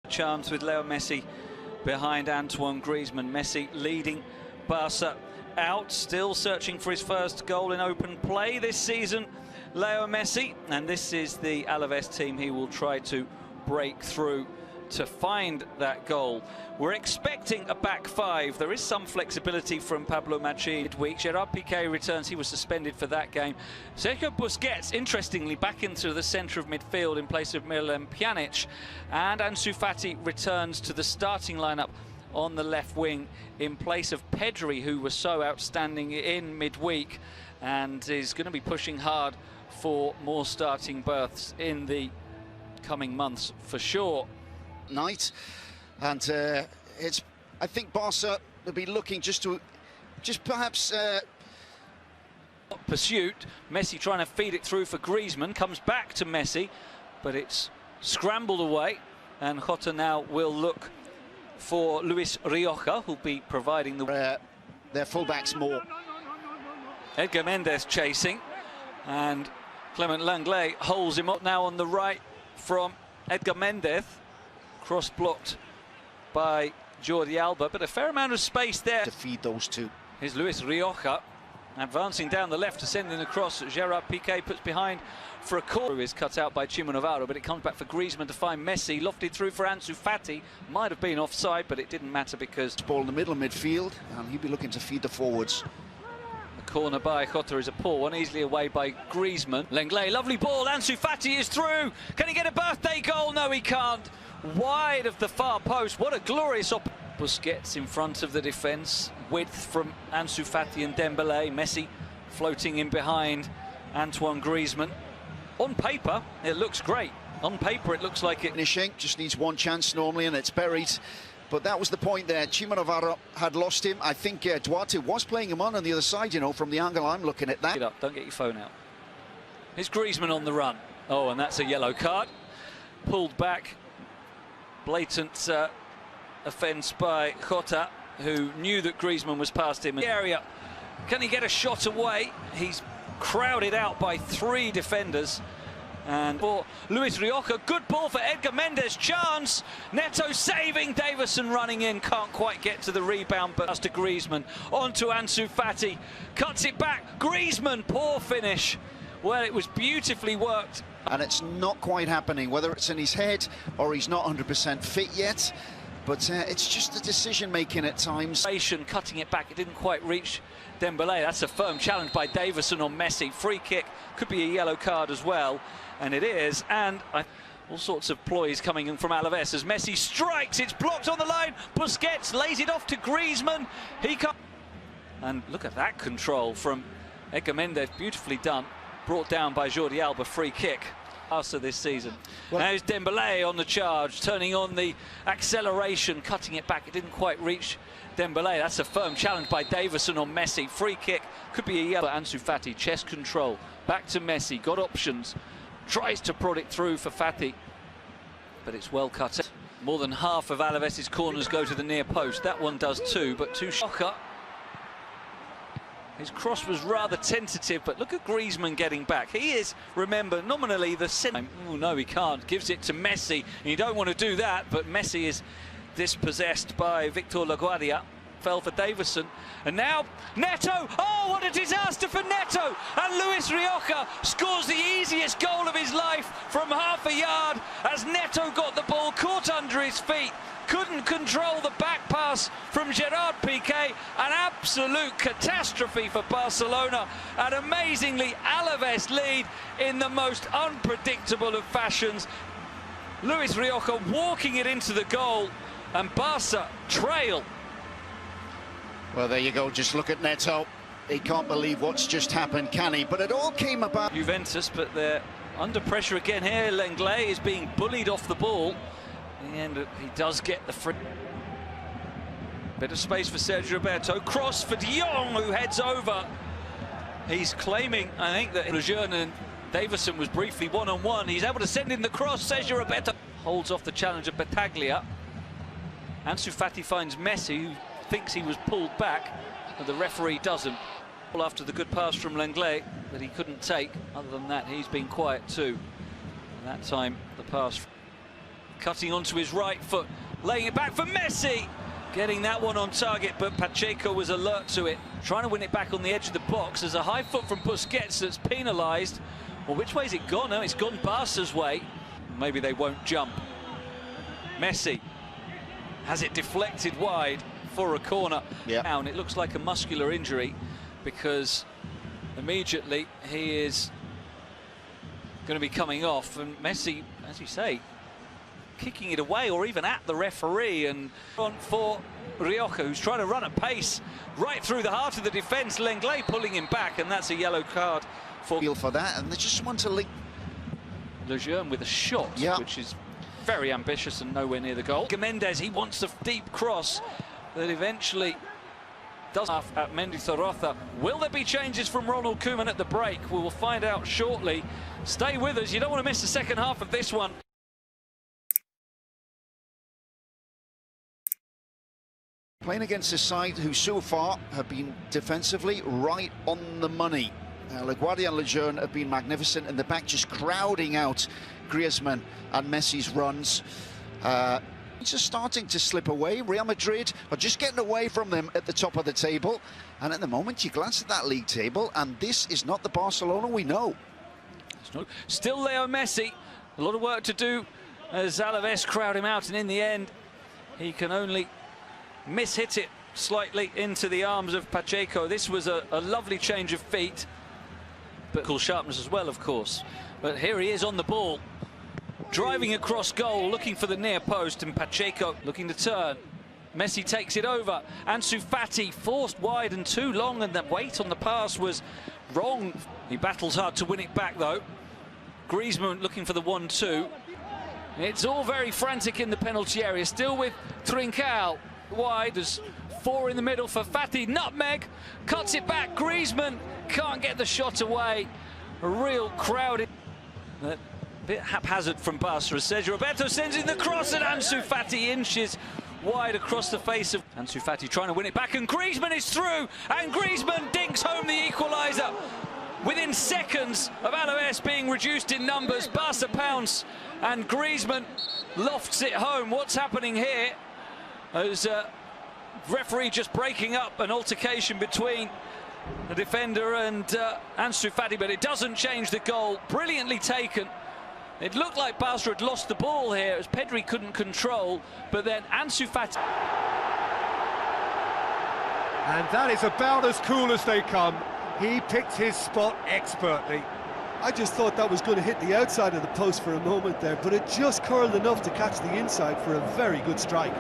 Chance with Leo Messi behind Antoine Griezmann. Messi leading Barca out, still searching for his first goal in open play this season, Leo Messi, and this is the Alaves team he will try to break through to find that goal. We're expecting a back five. There is some flexibility from Pablo Macchi midweek. Gerard Piqué returns. He was suspended for that game. Sergio Busquets, interestingly, back into the centre of midfield in place of Miralem Pjanic. And Ansu Fati returns to the starting lineup on the left wing in place of Pedri, who was so outstanding in midweek and is going to be pushing hard for more starting berths in the coming months for sure. Night, and I think Barca will be looking just perhaps pursuit. Messi trying to feed it through for Griezmann, comes back to Messi, but it's scrambled away, and Jota now will look for Luis Rioja, who'll be providing the their fullbacks more. Edgar Mendes chasing, and Clement Lenglet holds him up now on the right from Edgar Mendes. Cross blocked by Jordi Alba, but a fair amount of space there to feed those two. Here's Luis Rioja advancing down the left to send in the cross. Gerard Piqué puts behind for a corner. Is cut out by Chimo Navarro, but it comes back for Griezmann to find Messi. Lofted through for Ansu Fati. Might have been offside, but it didn't matter because ball in the middle of midfield, and he'll be looking to feed the forwards. The corner by Jota is a poor one, easily away by Griezmann. Lenglet, lovely ball. Ansu Fati is through. Can he get a birthday goal? No, he can't. Wide of the far post. What a glorious Busquets in front of the defence. Width from Ansu Fati and Dembélé. Messi floating in behind Antoine Griezmann. On paper, it looks great. On paper, it looks like it. Finishing, just needs one chance normally, and it's buried. But that was the point there. Chimo Navarro had lost him. I think Duarte was playing him on the other side, you know, from the angle I'm looking at that. Get up, don't get your phone out. Here's Griezmann on the run. Oh, and that's a yellow card. Pulled back. Blatant offence by Jota, who knew that Griezmann was past him in the area. Can he get a shot away? He's crowded out by three defenders. And for Luis Rioja, good ball for Edgar Mendes, chance. Neto saving, Davison running in, can't quite get to the rebound, but to Griezmann, on to Ansu Fati, cuts it back, Griezmann, poor finish. Well, it was beautifully worked. And it's not quite happening, whether it's in his head or he's not 100% fit yet. But it's just the decision-making at times. Cutting it back, it didn't quite reach Dembélé. That's a firm challenge by Davison on Messi. Free kick, could be a yellow card as well. And it is, and all sorts of ploys coming in from Alaves as Messi strikes. It's blocked on the line. Busquets lays it off to Griezmann. He can't. And look at that control from Edgar Mendes, beautifully done. Brought down by Jordi Alba, free kick after this season. Well, now it's Dembélé on the charge, turning on the acceleration, cutting it back. It didn't quite reach Dembélé. That's a firm challenge by Davison on Messi. Free kick, could be a yellow. Ansu Fati, chest control, back to Messi, got options, tries to prod it through for Fati, but it's well cut. More than half of Alaves' corners go to the near post. That one does too, but too shocker. His cross was rather tentative, but look at Griezmann getting back. He is, remember, nominally the centre. Oh, no, he can't. Gives it to Messi. And you don't want to do that, but Messi is dispossessed by Victor LaGuardia. Fell for Davison. And now, Neto! Oh, what a disaster for Neto! And Luis Rioja scores the easiest goal of his life from half a yard as Neto got the ball caught under his feet. Couldn't control the back pass from Gerard Piqué. An absolute catastrophe for Barcelona. And amazingly, Alaves lead in the most unpredictable of fashions. Luis Rioja walking it into the goal, and Barca trail. Well, there you go. Just look at Neto. He can't believe what's just happened, can he? But it all came about. Juventus, but they're under pressure again here. Lenglet is being bullied off the ball. In the end, he does get the free. Bit of space for Sergio Roberto. Cross for De Jong, who heads over. He's claiming, I think, that Lejeune and Davison was briefly one-on-one. He's able to send in the cross. Sergio Roberto holds off the challenge of Battaglia. Ansu Fati finds Messi, who thinks he was pulled back, but the referee doesn't. After the good pass from Lenglet that he couldn't take. Other than that, he's been quiet too. And that time, the pass cutting onto his right foot, laying it back for Messi. Getting that one on target, but Pacheco was alert to it. Trying to win it back on the edge of the box. There's a high foot from Busquets that's penalised. Well, which way's it gone? No, it's gone Barca's way. Maybe they won't jump. Messi has it deflected wide for a corner. Yeah. Now, and it looks like a muscular injury because immediately he is going to be coming off. And Messi, as you say, kicking it away or even at the referee, and on for Rioja, who's trying to run at pace right through the heart of the defence. Lenglet pulling him back, and that's a yellow card for that, and they just want to link Lejeune with a shot, which is very ambitious and nowhere near the goal. Mendes, he wants a deep cross that eventually does at Mendizorroza. Will there be changes from Ronald Koeman at the break? We will find out shortly. Stay with us, you don't want to miss the second half of this one. Playing against a side who so far have been defensively right on the money. LaGuardia and Lejeune have been magnificent in the back, just crowding out Griezmann and Messi's runs. It's just starting to slip away. Real Madrid are just getting away from them at the top of the table. And at the moment, you glance at that league table, and this is not the Barcelona we know. Still Leo Messi. A lot of work to do as Alaves crowd him out, and in the end, he can only mishit it slightly into the arms of Pacheco. This was a lovely change of feet, but cool sharpness as well, of course. But here he is on the ball, driving across goal, looking for the near post, and Pacheco looking to turn. Messi takes it over. Ansu Fati forced wide and too long, and the weight on the pass was wrong. He battles hard to win it back, though. Griezmann looking for the 1-2. It's all very frantic in the penalty area, still with Trincao. Wide, there's four in the middle for Fati. Nutmeg cuts it back. Griezmann can't get the shot away. A real crowded, a bit haphazard from Barca. As Sergio Roberto sends in the cross, and Ansu Fati inches wide across the face of Ansu Fati, trying to win it back, and Griezmann is through, and Griezmann dinks home the equaliser. Within seconds of Alaves being reduced in numbers, Barca pounce, and Griezmann lofts it home. What's happening here? As referee just breaking up an altercation between the defender and Ansu Fati, but it doesn't change the goal. Brilliantly taken. It looked like Barca had lost the ball here as Pedri couldn't control, but then Ansu Fati. And that is about as cool as they come. He picked his spot expertly. I just thought that was going to hit the outside of the post for a moment there, but it just curled enough to catch the inside for a very good strike.